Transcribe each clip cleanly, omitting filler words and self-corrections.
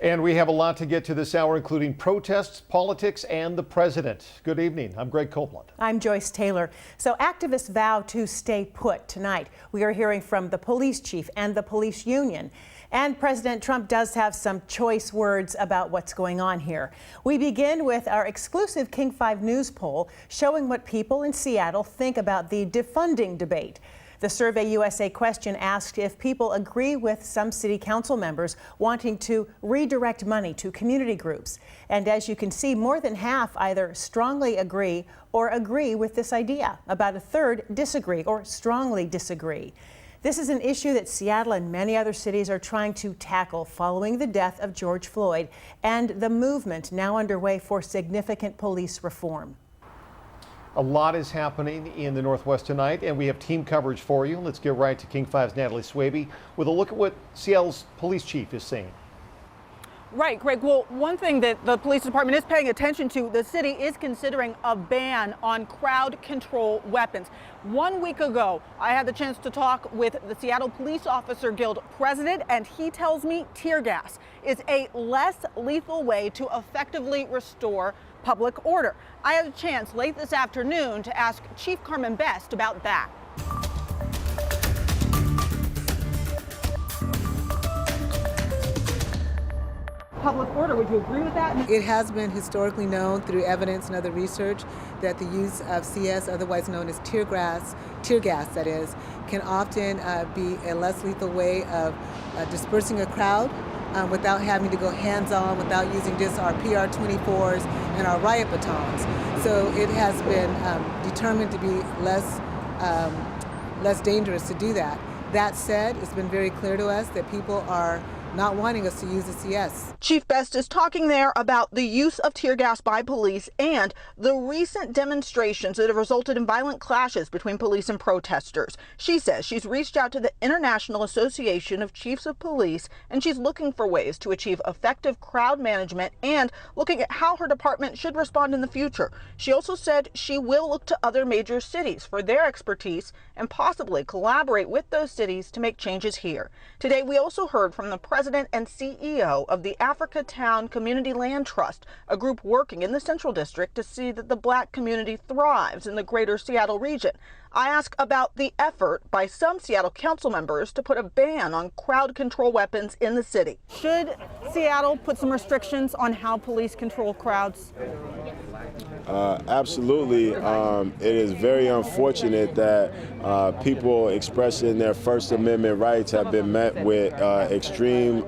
And we have a lot to get to this hour, including protests, politics, and the president. Good evening. I'm Greg Copeland. I'm Joyce Taylor. So activists vow to stay put tonight. We are hearing from the police chief and the police union. And President Trump does have some choice words about what's going on here. We begin with our exclusive King 5 News poll showing what people in Seattle think about the defunding debate. The Survey USA question asked if people agree with some city council members wanting to redirect money to community groups. And as you can see, more than half either strongly agree or agree with this idea. About a third disagree or strongly disagree. This is an issue that Seattle and many other cities are trying to tackle following the death of George Floyd and the movement now underway for significant police reform. A lot is happening in the Northwest tonight, and we have team coverage for you. Let's get right to King 5's Natalie Swaby with a look at what Seattle's police chief is saying. Right, Greg. Well, one thing that the police department is paying attention to, the city is considering a ban on crowd control weapons. 1 week ago, I had the chance to talk with the Seattle Police Officer Guild president, and he tells me tear gas is a less lethal way to effectively restore public order. I had a chance late this afternoon to ask Chief Carmen about that. Public order, would you agree with that? It has been historically known through evidence and other research that the use of CS, otherwise known as tear gas that is, can often be a less lethal way of dispersing a crowd without having to go hands-on, without using just our PR-24s and our riot batons. So it has been determined to be less dangerous to do that. That said, it's been very clear to us that people are not wanting us to use the CS. Chief Best is talking there about the use of tear gas by police and the recent demonstrations that have resulted in violent clashes between police and protesters. She says she's reached out to the International Association of Chiefs of Police, and she's looking for ways to achieve effective crowd management and looking at how her department should respond in the future. She also said she will look to other major cities for their expertise and possibly collaborate with those cities to make changes here. Today, we also heard from the President and CEO of the Africa Town Community Land Trust, a group working in the Central District to see that the Black community thrives in the greater Seattle region. I ask about the effort by some Seattle council members to put a ban on crowd control weapons in the city. Should Seattle put some restrictions on how police control crowds? Absolutely. It is very unfortunate that people expressing their First Amendment rights have been met with extreme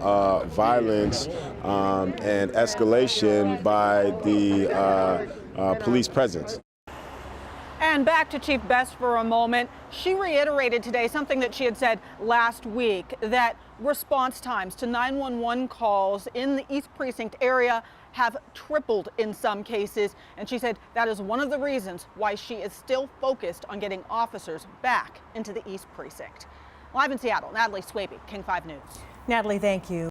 violence and escalation by the police presence. And back to Chief Best for a moment. She reiterated today something that she had said last week, that response times to 911 calls in the East Precinct area have tripled in some cases. And she said that is one of the reasons why she is still focused on getting officers back into the East Precinct. Live in Seattle, Natalie Swaby, King 5 News. Natalie, thank you.